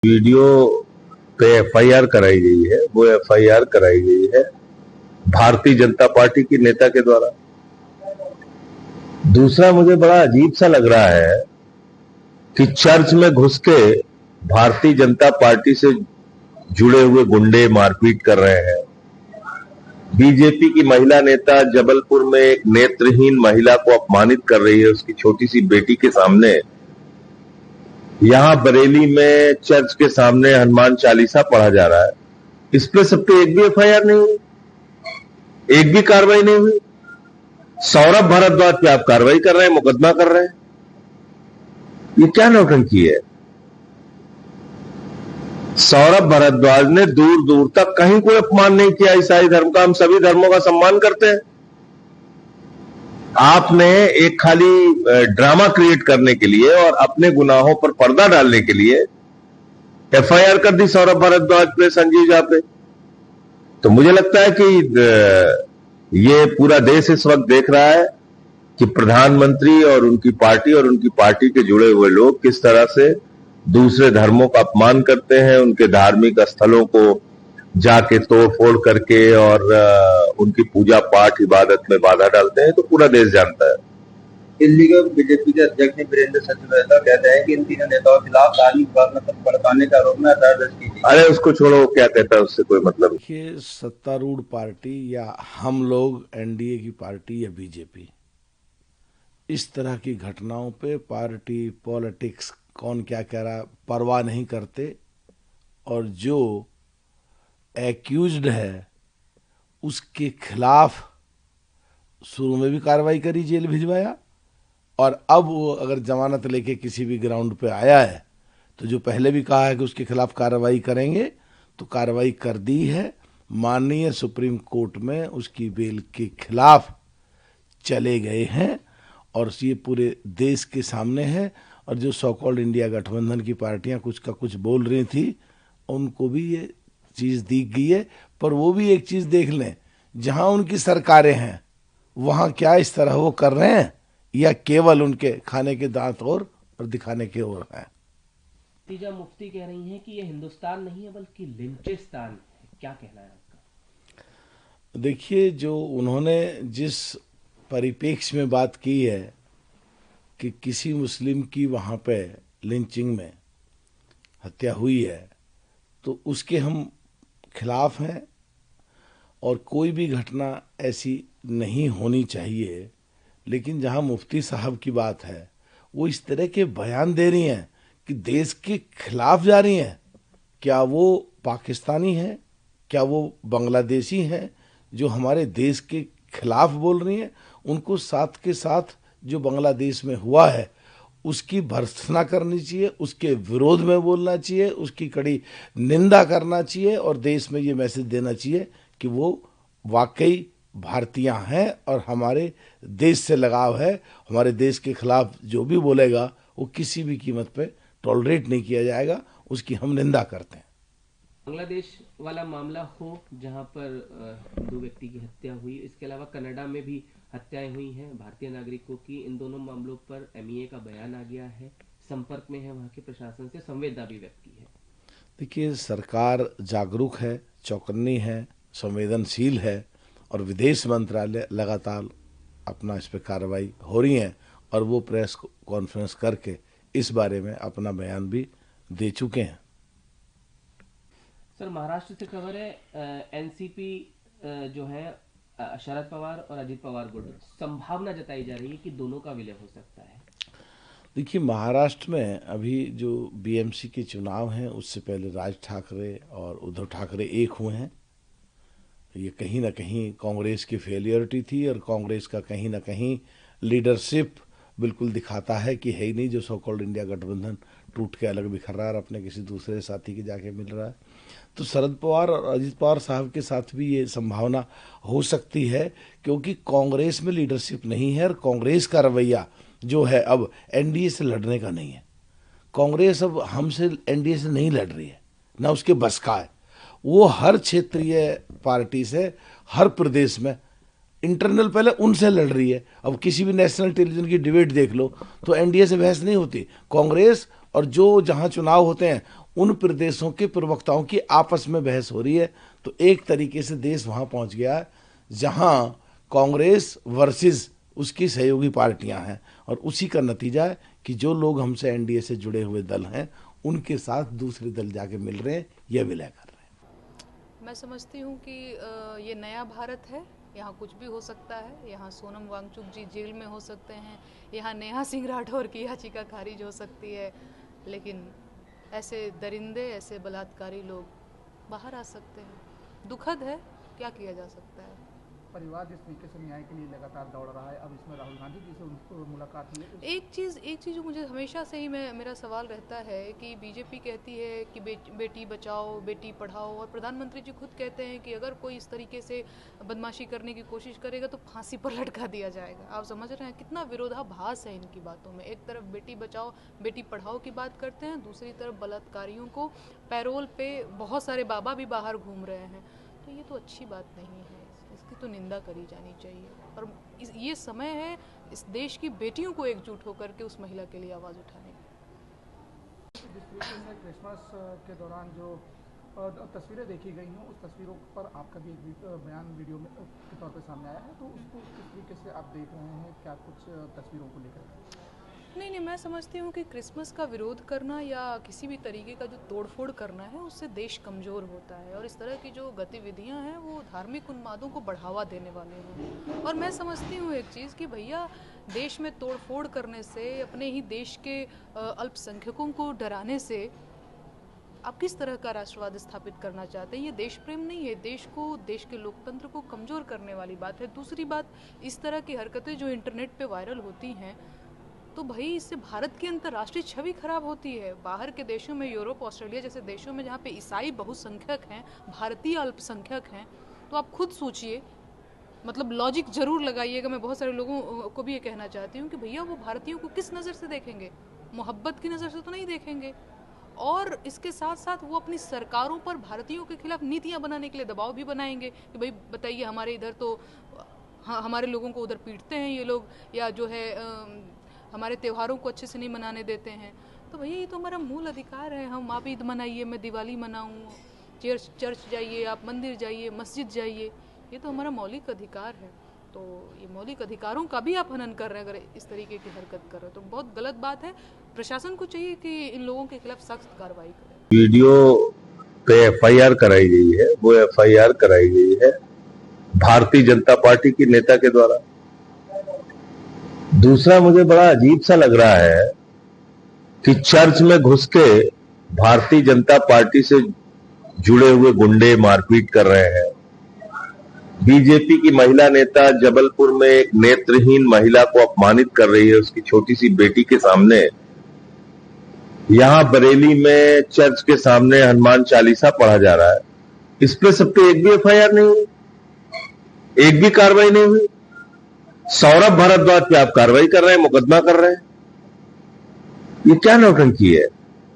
Video पे FIR कराई गई है, वो एफआईआर कराई गई है भारतीय जनता पार्टी की नेता के द्वारा। दूसरा, मुझे बड़ा अजीब सा लग रहा है कि चर्च में घुस के भारतीय जनता पार्टी से जुड़े हुए गुंडे मारपीट कर रहे हैं। बीजेपी की महिला नेता जबलपुर में एक नेत्रहीन महिला को अपमानित कर रही है उसकी छोटी सी बेटी के सामने। यहां बरेली में चर्च के सामने हनुमान चालीसा पढ़ा जा रहा है। इस पे सब पे एक भी एफआईआर नहीं हुई, एक भी कार्रवाई नहीं हुई। सौरभ भारद्वाज पे आप कार्रवाई कर रहे हैं, मुकदमा कर रहे हैं। ये क्या नौटंकी है? सौरभ भारद्वाज ने दूर दूर तक कहीं कोई अपमान नहीं किया ईसाई धर्म का। हम सभी धर्मों का सम्मान करते हैं। आपने एक खाली ड्रामा क्रिएट करने के लिए और अपने गुनाहों पर पर्दा डालने के लिए एफआईआर कर दी सौरभ भारद्वाज पे, संजीव झा पे। तो मुझे लगता है कि ये पूरा देश इस वक्त देख रहा है कि प्रधानमंत्री और उनकी पार्टी के जुड़े हुए लोग किस तरह से दूसरे धर्मों का अपमान करते हैं, उनके धार्मिक स्थलों को जाके तोड़फोड़ करके और उनकी पूजा पाठ इबादत में बाधा डालते हैं। तो पूरा देश जानता है। दिल्ली के बीजेपी के अध्यक्ष ने वीरेंद्र सचदेवा कहते हैं कि इन तीनों नेताओं के खिलाफ धार्मिक भावना भड़काने का आरोप में एफआईआर दर्ज की थी। अरे उसको छोड़ो, क्या कहता है, उससे कोई मतलब। देखिए, सत्तारूढ़ पार्टी या हम लोग एनडीए की पार्टी या बीजेपी, इस तरह की घटनाओं पे पार्टी पॉलिटिक्स कौन क्या कह रहा परवाह नहीं करते, और जो एक्यूज्ड है उसके खिलाफ शुरू में भी कार्रवाई करी, जेल भिजवाया, और अब वो अगर जमानत लेके किसी भी ग्राउंड पे आया है तो जो पहले भी कहा है कि उसके खिलाफ कार्रवाई करेंगे, तो कार्रवाई कर दी है। माननीय सुप्रीम कोर्ट में उसकी बेल के खिलाफ चले गए हैं और ये पूरे देश के सामने है। और जो सो कॉल्ड इंडिया गठबंधन की पार्टियां कुछ का कुछ बोल रही थी, उनको भी ये चीज़ दी गई है। पर वो भी एक चीज़ देख लें, जहां उनकी सरकारें हैं वहां क्या इस तरह वो कर रहे हैं, या केवल उनके खाने के दांत और दिखाने के ओर है। तीजा मुफ्ती कह रही हैं कि ये हिंदुस्तान नहीं है बल्कि लिंचिस्तान है। क्या कहना है आपका? देखिए, जो उन्होंने जिस परिप्रेक्ष्य में बात की है कि किसी मुस्लिम की वहाँ पे लिंचिंग में हत्या हुई है, तो उसके हम खिलाफ हैं और कोई भी घटना ऐसी नहीं होनी चाहिए। लेकिन जहाँ मुफ्ती साहब की बात है, वो इस तरह के बयान दे रही हैं कि देश के खिलाफ जा रही हैं। क्या वो पाकिस्तानी हैं, क्या वो बांग्लादेशी हैं जो हमारे देश के खिलाफ बोल रही हैं? उनको साथ के साथ जो बांग्लादेश में हुआ है उसकी भर्त्सना करनी चाहिए, उसके विरोध में बोलना चाहिए, उसकी कड़ी निंदा करना चाहिए और देश में ये मैसेज देना चाहिए कि वो वाकई भारतीय हैं और हमारे देश से लगाव है। हमारे देश के खिलाफ जो भी बोलेगा वो किसी भी कीमत पे टॉलरेट नहीं किया जाएगा, उसकी हम निंदा करते हैं। बांग्लादेश वाला मामला हो जहां पर 2 व्यक्ति की हत्या हुई, इसके अलावा कनाडा में भी हत्याएं हुई हैं भारतीय नागरिकों की। इन दोनों मामलों पर एमईए का बयान आ गया है, संपर्क में है वहां के प्रशासन से, संवेदना भी व्यक्त की है। देखिए, सरकार जागरूक है, चौकन्नी है, संवेदनशील है और विदेश मंत्रालय लगातार अपना इस पर कार्रवाई हो रही है और वो प्रेस कॉन्फ्रेंस करके इस बारे में अपना बयान भी दे चुके हैं। सर, महाराष्ट्र से खबर है, एनसीपी जो है शरद पवार और अजित पवार गुट, संभावना जताई जा रही है कि दोनों का विलय हो सकता है। देखिए, महाराष्ट्र में अभी जो बीएमसी के चुनाव हैं उससे पहले राज ठाकरे और उद्धव ठाकरे एक हुए हैं। ये कहीं ना कहीं कांग्रेस की फेलियरिटी थी और कांग्रेस का कहीं ना कहीं लीडरशिप बिल्कुल दिखाता है कि है ही नहीं, जो सो कॉल्ड इंडिया गठबंधन टूट के अलग बिखर रहा है और अपने किसी दूसरे साथी के जाके मिल रहा है। तो शरद पवार और अजित पवार साहब के साथ भी ये संभावना हो सकती है, क्योंकि कांग्रेस में लीडरशिप नहीं है और कांग्रेस का रवैया जो है अब एनडीए से लड़ने का नहीं है। कांग्रेस अब हमसे एनडीए से नहीं लड़ रही है, ना उसके बस का है। वो हर क्षेत्रीय पार्टी से हर प्रदेश में इंटरनल पहले उनसे लड़ रही है। अब किसी भी नेशनल टेलीविजन की डिबेट देख लो तो एनडीए से बहस नहीं होती। कांग्रेस और जो जहां चुनाव होते हैं उन प्रदेशों के प्रवक्ताओं की आपस में बहस हो रही है। तो एक तरीके से देश वहां पहुंच गया है जहां कांग्रेस वर्सेस उसकी सहयोगी पार्टियां हैं, और उसी का नतीजा है कि जो लोग हमसे एनडीए से जुड़े हुए दल हैं उनके साथ दूसरे दल जाके मिल रहे हैं या विलय कर रहे हैं। मैं समझती हूँ कि ये नया भारत है, यहाँ कुछ भी हो सकता है। यहाँ सोनम वांगचुक जी जेल में हो सकते हैं, यहाँ नेहा सिंह राठौर की याचिका खारिज हो सकती है, लेकिन ऐसे दरिंदे, ऐसे बलात्कारी लोग बाहर आ सकते हैं। दुखद है, क्या किया जा सकता है। परिवार जिस तरीके से न्याय के लिए लगातार दौड़ रहा है, अब इसमें राहुल गांधी जी से उनको मुलाकात हुई है। एक चीज़ जो मुझे हमेशा से ही मेरा सवाल रहता है कि बीजेपी कहती है कि बेटी बचाओ, बेटी पढ़ाओ, और प्रधानमंत्री जी खुद कहते हैं कि अगर कोई इस तरीके से बदमाशी करने की कोशिश करेगा तो फांसी पर लटका दिया जाएगा। आप समझ रहे हैं कितना विरोधाभास है इनकी बातों में। एक तरफ बेटी बचाओ, बेटी पढ़ाओ की बात करते हैं, दूसरी तरफ बलात्कारियों को पैरोल पे बहुत सारे बाबा भी बाहर घूम रहे हैं। तो ये तो अच्छी बात नहीं है, इसकी तो निंदा करी जानी चाहिए। और ये समय है इस देश की बेटियों को एकजुट होकर के उस महिला के लिए आवाज़ उठाने की। जिस तरीके से क्रिसमस के दौरान जो तस्वीरें देखी गई हैं, उस तस्वीरों पर आपका भी एक बयान वीडियो में के तौर पर सामने आया है, तो उसको किस तरीके से आप देख रहे हैं? क्या कुछ तस्वीरों को लेकर? नहीं, मैं समझती हूँ कि क्रिसमस का विरोध करना या किसी भी तरीके का जो तोड़फोड़ करना है उससे देश कमज़ोर होता है, और इस तरह की जो गतिविधियाँ हैं वो धार्मिक उन्मादों को बढ़ावा देने वाले हैं। और मैं समझती हूँ एक चीज़ कि भैया देश में तोड़फोड़ करने से, अपने ही देश के अल्पसंख्यकों को डराने से आप किस तरह का राष्ट्रवाद स्थापित करना चाहते हैं? ये देश प्रेम नहीं है, देश के लोकतंत्र को कमज़ोर करने वाली बात है। दूसरी बात, इस तरह की हरकतें जो इंटरनेट पे वायरल होती हैं, तो भाई इससे भारत की अंतर्राष्ट्रीय छवि खराब होती है। बाहर के देशों में, यूरोप, ऑस्ट्रेलिया जैसे देशों में जहाँ पे ईसाई बहुसंख्यक हैं, भारतीय अल्पसंख्यक हैं, तो आप खुद सोचिए, मतलब लॉजिक जरूर लगाइएगा। मैं बहुत सारे लोगों को भी ये कहना चाहती हूँ कि भैया वो भारतीयों को किस नज़र से देखेंगे? मोहब्बत की नज़र से तो नहीं देखेंगे। और इसके साथ साथ वो अपनी सरकारों पर भारतीयों के खिलाफ नीतियाँ बनाने के लिए दबाव भी बनाएंगे कि भाई बताइए, हमारे इधर तो हमारे लोगों को उधर पीटते हैं ये लोग, या जो है हमारे त्योहारों को अच्छे से नहीं मनाने देते हैं। तो भैया ये तो हमारा मूल अधिकार है। हम आप ईद मनाइए, मैं दिवाली मनाऊँ, चर्च जाइए, आप मंदिर जाइए, मस्जिद जाइए, ये तो हमारा मौलिक अधिकार है। तो ये मौलिक अधिकारों का भी आप हनन कर रहे हैं अगर इस तरीके की हरकत कर रहे हो, तो बहुत गलत बात है। प्रशासन को चाहिए कि इन लोगों के खिलाफ सख्त कार्रवाई करे। वीडियो पे एफआईआर कराई गई है, वो एफआईआर कराई गई है भारतीय जनता पार्टी की नेता के द्वारा। दूसरा, मुझे बड़ा अजीब सा लग रहा है कि चर्च में घुस के भारतीय जनता पार्टी से जुड़े हुए गुंडे मारपीट कर रहे हैं। बीजेपी की महिला नेता जबलपुर में एक नेत्रहीन महिला को अपमानित कर रही है उसकी छोटी सी बेटी के सामने। यहां बरेली में चर्च के सामने हनुमान चालीसा पढ़ा जा रहा है, इस पे सब पे एक भी एफआईआर नहीं हुई, एक भी कार्रवाई नहीं हुई। सौरभ भारद्वाज पे आप कार्रवाई कर रहे हैं, मुकदमा कर रहे हैं, ये क्या नौटंकी है?